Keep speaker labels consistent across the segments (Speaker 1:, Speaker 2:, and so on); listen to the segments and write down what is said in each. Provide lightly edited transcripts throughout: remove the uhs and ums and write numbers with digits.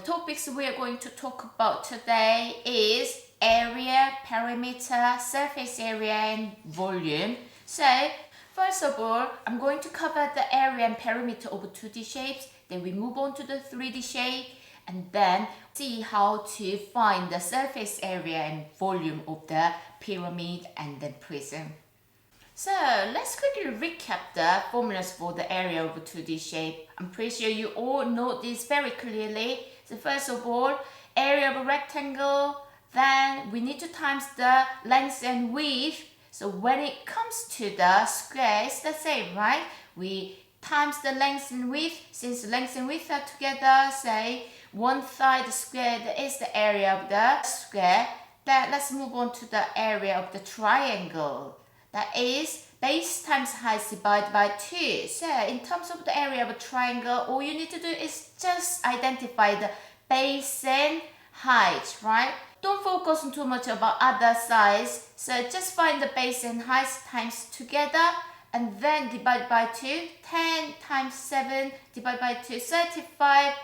Speaker 1: topics we are going to talk about today is area, perimeter, surface area, and volume. So, first of all, I'm going to cover the area and perimeter of 2D shapes. Then we move on to the 3D shape, and then see how to find the surface area and volume of the pyramid and the prism. So let's quickly recap the formulas for the area of a 2D shape. I'm pretty sure you all know this very clearly. So first of all, area of a rectangle, then we need to times the length and width. So when it comes to the square, it's the same, right? We times the length and width. Since length and width are together, say one side squared is the area of the square. Then let's move on to the area of the triangle. That is base times height divided by 2. So in terms of the area of a triangle, all you need to do is just identify the base and height, right? Don't focus on too much about other sides. So just find the base and height times together and then divide by 2. 10 times 7 divided by 2, 35.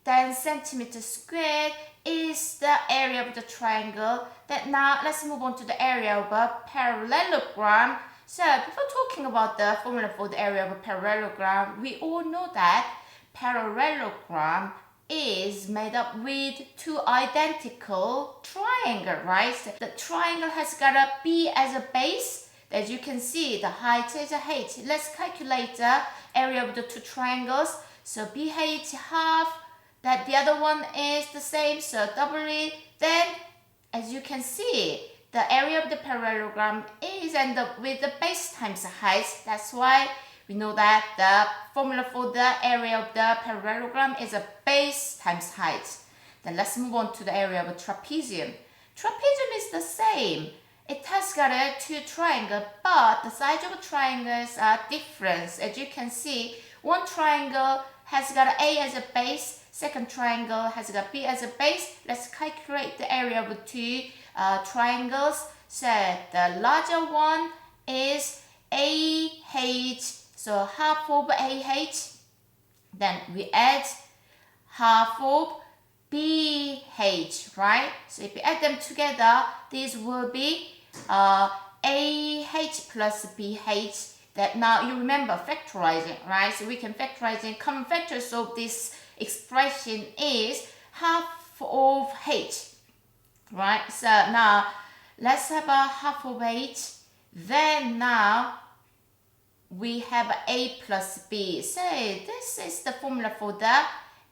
Speaker 1: Then centimeters squared is the area of the triangle. Then now let's move on to the area of a parallelogram. So before talking about the formula for the area of a parallelogram, we all know that parallelogram is made up with two identical triangles, right? So the triangle has got a B as a base. As you can see, the height is a height. Let's calculate the area of the two triangles. So BH half. That the other one is the same, so double it. Then, as you can see, the area of the parallelogram is end up with the base times the height. That's why we know that the formula for the area of the parallelogram is a base times height. Then let's move on to the area of a trapezium. Trapezium is the same. It has got a two triangles, but the sides of the triangles are different. As you can see, one triangle has got A as a base. Second triangle has got B as a base. Let's calculate the area of the two triangles. So the larger one is AH, so half of AH. Then we add half of BH, right? So if you add them together, this will be AH plus BH. That now you remember factorizing, right? So we can factorize in common factors of this expression is half of H, right? So now let's have a half of H. Then now we have A plus B. So this is the formula for the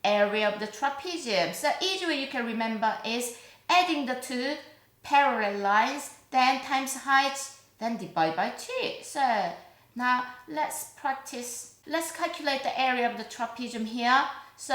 Speaker 1: area of the trapezium. So easy way you can remember is adding the two parallel lines, then times height, then divide by 2. So now let's practice. Let's calculate the area of the trapezium here. So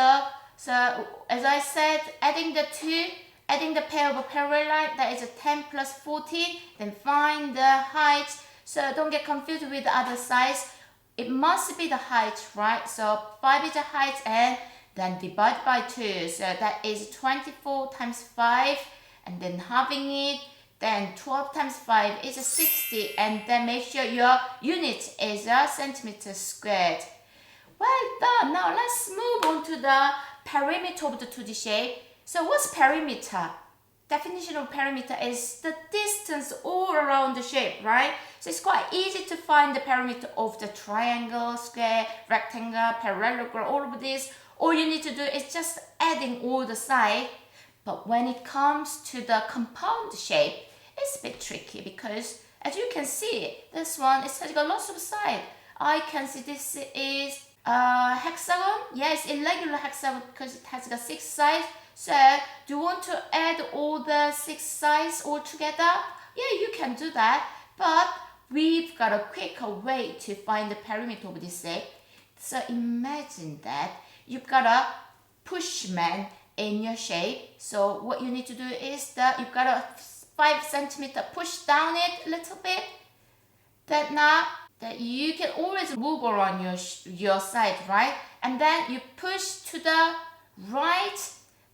Speaker 1: as I said, adding the pair of a parallel line, that is a 10 plus 14. Then find the height. So don't get confused with the other sides. It must be the height, right? So 5 is the height and then divide by 2. So that is 24 times 5 and then halving it. Then 12 times 5 is 60, and then make sure your unit is a centimeter squared. Well done. Now let's move on to the perimeter of the 2D shape. So what's perimeter? Definition of perimeter is the distance all around the shape, right? So it's quite easy to find the perimeter of the triangle, square, rectangle, parallelogram, all of this. All you need to do is just adding all the sides. But when it comes to the compound shape, it's a bit tricky because as you can see, this one it has got lots of sides. I can see this is a hexagon. Yes, irregular hexagon because it has got 6 sides. So do you want to add all the 6 sides all together? Yeah, you can do that. But we've got a quicker way to find the perimeter of this shape. So imagine that you've got a pushman in your shape. So what you need to do is that you've got a 5 centimeter push down it a little bit. Then now that you can always move around your side, right? And then you push to the right.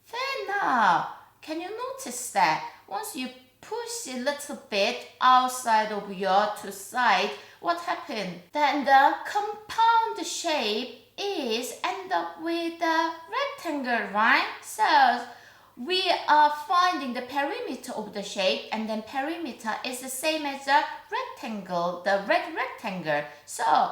Speaker 1: Then now, can you notice that once you push a little bit outside of your two sides, what happened? Then the compound shape is end up with a rectangle, right? So we are finding the perimeter of the shape, and then perimeter is the same as the rectangle, the red rectangle. So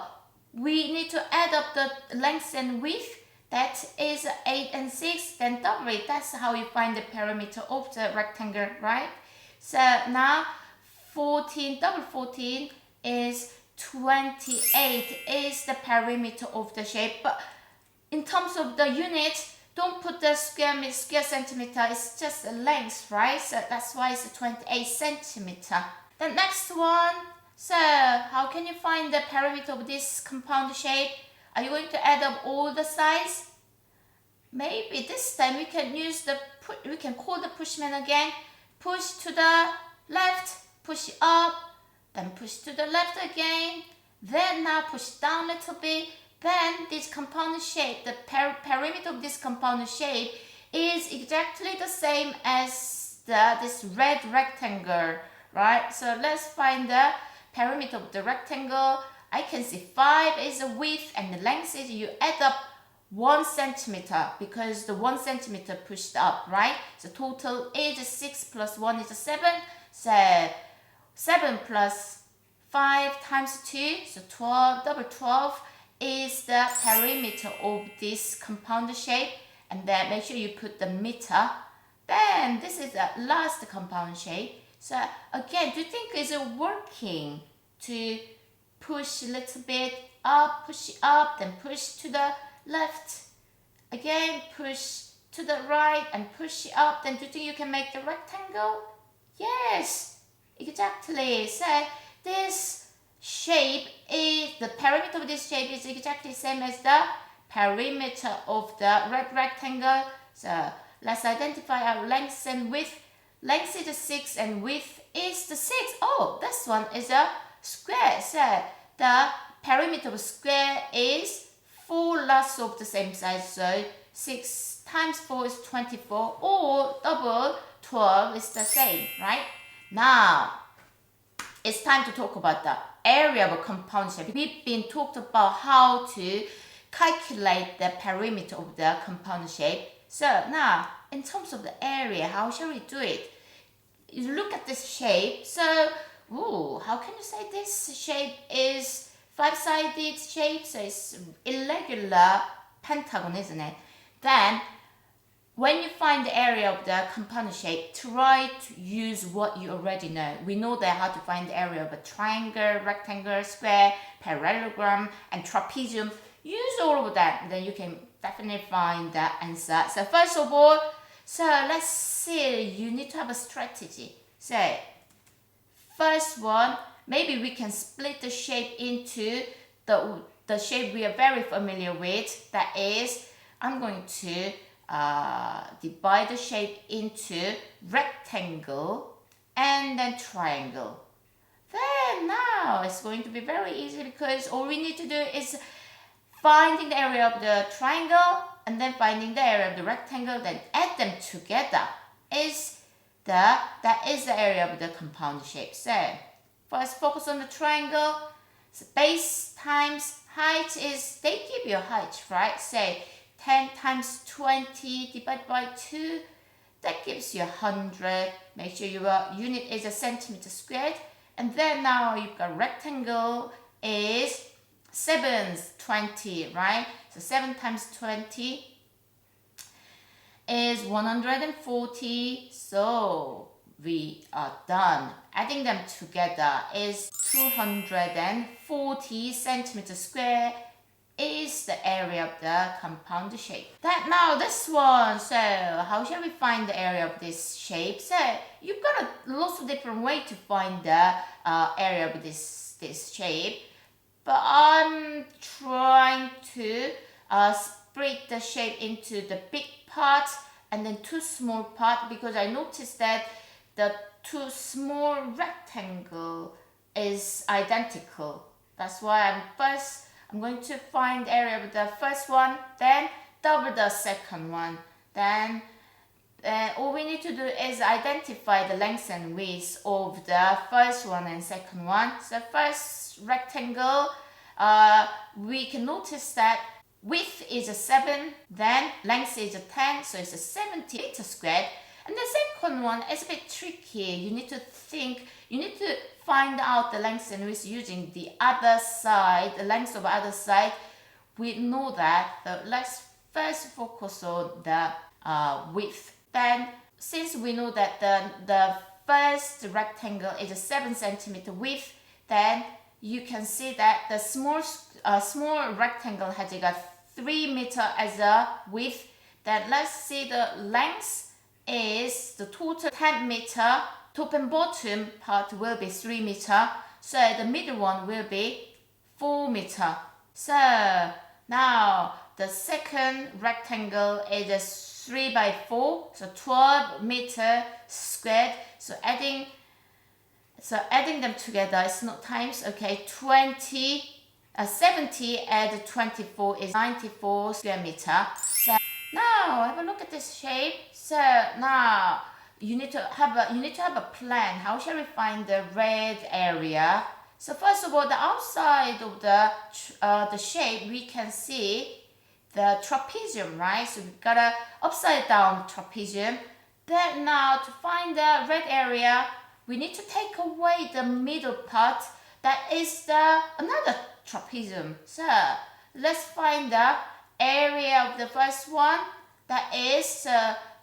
Speaker 1: we need to add up the length and width. That is 8 and 6, then double it. That's how you find the perimeter of the rectangle, right? So now 14, double 14 is 28 is the perimeter of the shape. But in terms of the unit, don't put the square centimeter, it's just the length, right? So that's why it's 28 centimeter. The next one, so how can you find the perimeter of this compound shape? Are you going to add up all the sides? Maybe this time we can use we can call the pushman again. Push to the left, push up, then push to the left again. Then now push down a little bit. Then this compound shape, the perimeter of this compound shape is exactly the same as this red rectangle, right? So let's find the perimeter of the rectangle. I can see 5 is the width and the length is, you add up 1 centimeter because the 1 centimeter pushed up, right? So total is 6 plus 1 is 7. So 7 plus 5 times 2, so 12, double 12 is the perimeter of this compound shape. And then make sure you put the meter. Then this is the last compound shape. So again, do you think is it working to push a little bit up, push up, then push to the left, again push to the right and push it up, then do you think you can make the rectangle? Yes, exactly. So this shape is, the perimeter of this shape is exactly the same as the perimeter of the red rectangle. So let's identify our length and width. Length is 6 and width is the 6. Oh, this one is a square. So the perimeter of square is 4 lots of the same size. So 6 times 4 is 24, or double 12 is the same, right? Now, it's time to talk about the area of a compound shape. We've been talked about how to calculate the perimeter of the compound shape. So now, in terms of the area, how shall we do it? You look at this shape. So, how can you say this shape is 5-sided shape? So it's irregular pentagon, isn't it? Then, when you find the area of the compound shape, try to use what you already know. We know that how to find the area of a triangle, rectangle, square, parallelogram, and trapezium. Use all of that, then you can definitely find the answer. So first of all, so let's see, you need to have a strategy. So first one, maybe we can split the shape into the shape we are very familiar with. That is, I'm going to divide the shape into rectangle and then triangle. Then now it's going to be very easy because all we need to do is finding the area of the triangle and then finding the area of the rectangle, then add them together that is the area of the compound shape. So first focus on the triangle. So base times height is, they give you a height, right? Say 10 times 20 divided by 2, that gives you 100. Make sure your unit is a centimeter squared. And then now you've got rectangle is 7 20, right? So 7 times 20 is 140. So we are done. Adding them together is 240 centimeters square is the area of the compound shape. That now this one, so how shall we find the area of this shape? So you've got lots of different ways to find the area of this shape, but I'm trying to split the shape into the big part and then 2 small parts, because I noticed that the 2 small rectangle is identical. That's why I'm going to find the area of the first one, then double the second one. Then all we need to do is identify the length and width of the first one and second one. So first rectangle, we can notice that width is a 7, then length is a 10, so it's a 70 meter squared. And the second one is a bit tricky. You need to find out the length and width using the other side, the length of the other side. We know that, so let's first focus on the width. Then, since we know that the first rectangle is a 7 centimeter width, then you can see that the small rectangle has got 3 meter as a width. Then let's see the length is the total 10 meter. Top and bottom part will be 3 meter. So the middle one will be 4 meter. So now the second rectangle is a 3 by 4, so 12 meter squared. So adding them together, it's not times, okay, 70 add 24 is 94 square meter. Then, now have a look at this shape. So now you need to have a plan. How shall we find the red area? So first of all, the outside of the shape, we can see the trapezium, right? So we've got a upside down trapezium. Then now to find the red area, we need to take away the middle part. That is another trapezium. So let's find the area of the first one. That is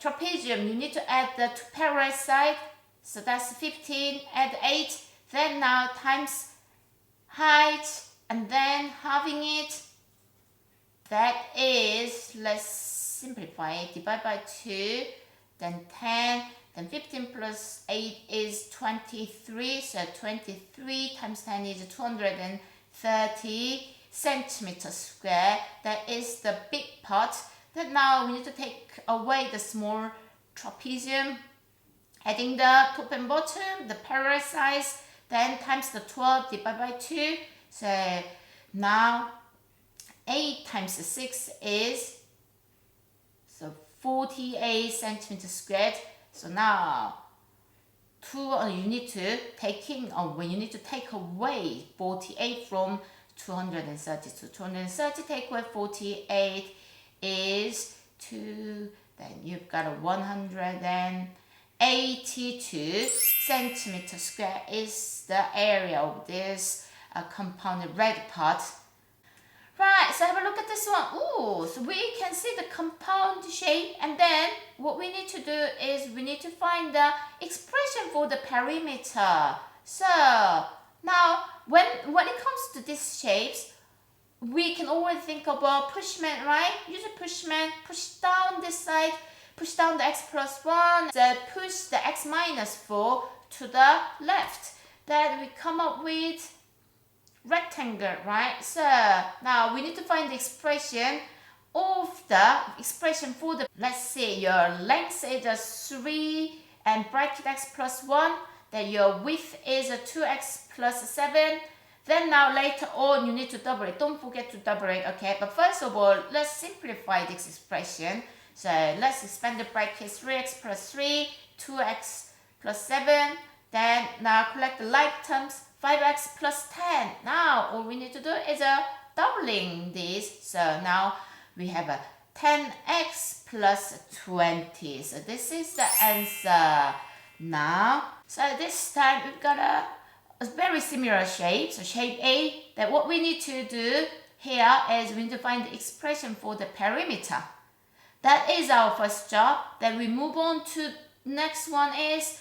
Speaker 1: trapezium. You need to add the two parallel sides. So that's 15, add 8. Then now times height and then halving it. That is, let's simplify it, divide by 2, then 10, then 15 plus 8 is 23, so 23 times 10 is 230 centimeters square. That is the big part. Then now we need to take away the small trapezium, adding the top and bottom, the parallel sides, then times the 12 divided by 2. So now 8 times 6 is 48 centimeters squared. So now you need to take away 48 from 230. So 230 take away 48 is 2. Then you've got a 182 centimeters square is the area of this compounded red part. Right, so have a look at this one. Ooh, so we can see the compound shape, and then what we need to do is we need to find the expression for the perimeter. So now when it comes to these shapes, we can always think about pushman, right? Use a pushman, push down this side, push down the x plus 1, then push the x minus 4 to the left. Then we come up with rectangle, right? So now we need to find the expression for the, let's say your length is a 3 and bracket x plus 1, then your width is a 2x plus 7. Then now later on you need to double it. Don't forget to double it, okay? But first of all, let's simplify this expression. So let's expand the bracket, 3x plus 3, 2x plus 7. Then now collect the like terms, 5x plus 10. Now all we need to do is doubling this. So now we have a 10x plus 20. So this is the answer. Now, so this time we've got a very similar shape. So shape A, that what we need to do here is we need to find the expression for the perimeter. That is our first job. Then we move on to next one is,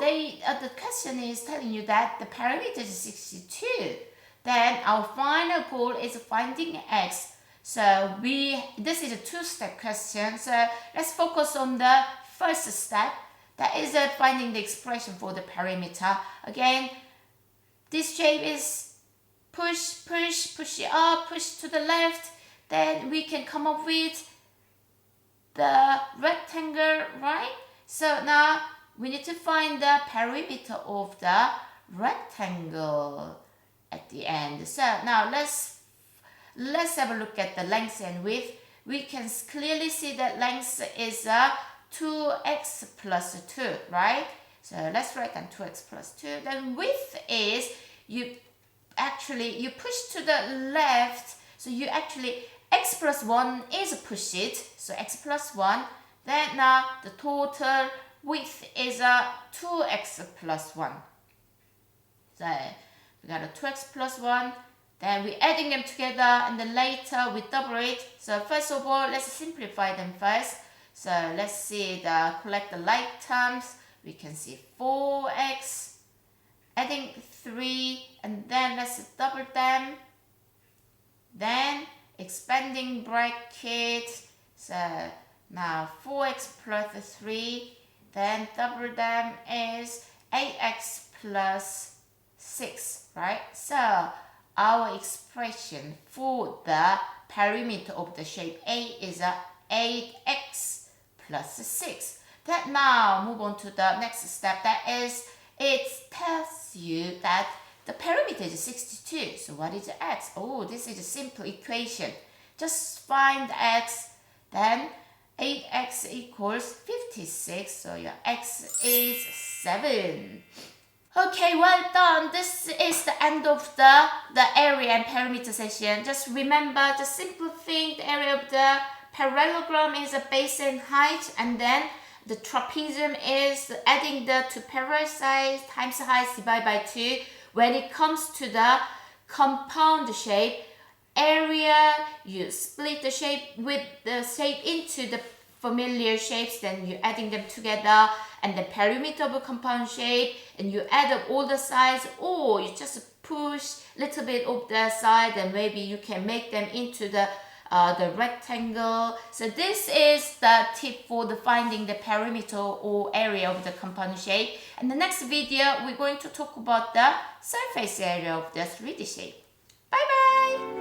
Speaker 1: the question is telling you that the perimeter is 62. Then our final goal is finding x. So this is a two-step question. So let's focus on the first step. That is finding the expression for the perimeter. Again, this shape is push it up, push to the left. Then we can come up with the rectangle, right? So now we need to find the perimeter of the rectangle at the end. So now let's have a look at the length and width. We can clearly see that length is 2x plus 2, right? So let's write down 2x plus 2. Then width is you push to the left, so you actually x plus 1 is pushed, so x plus 1. Then now the total width is 2x plus 1. So we got a 2x plus 1. Then we're adding them together and then later we double it. So first of all, let's simplify them first. So let's see collect the like terms. We can see 4x, adding 3, and then let's double them. Then expanding bracket. So now 4x plus 3, then double them is 8x plus 6, right? So our expression for the perimeter of the shape A is 8x plus 6. Then now move on to the next step. That is, it tells you that the perimeter is 62. So what is x? Oh, this is a simple equation. Just find x, then 8x equals 56. So your x is 7. Okay, well done. This is the end of the area and perimeter session. Just remember the simple thing. The area of the parallelogram is a base and height, and then the trapezium is adding the two parallel sides times the height divided by 2. When it comes to the compound shape, area, you split the shape with the shape into the familiar shapes, then you're adding them together, and the perimeter of a compound shape, and you add up all the sides, or you just push a little bit of the side, and maybe you can make them into the rectangle. So this is the tip for the finding the perimeter or area of the compound shape. And the next video, we're going to talk about the surface area of the 3D shape. Bye bye!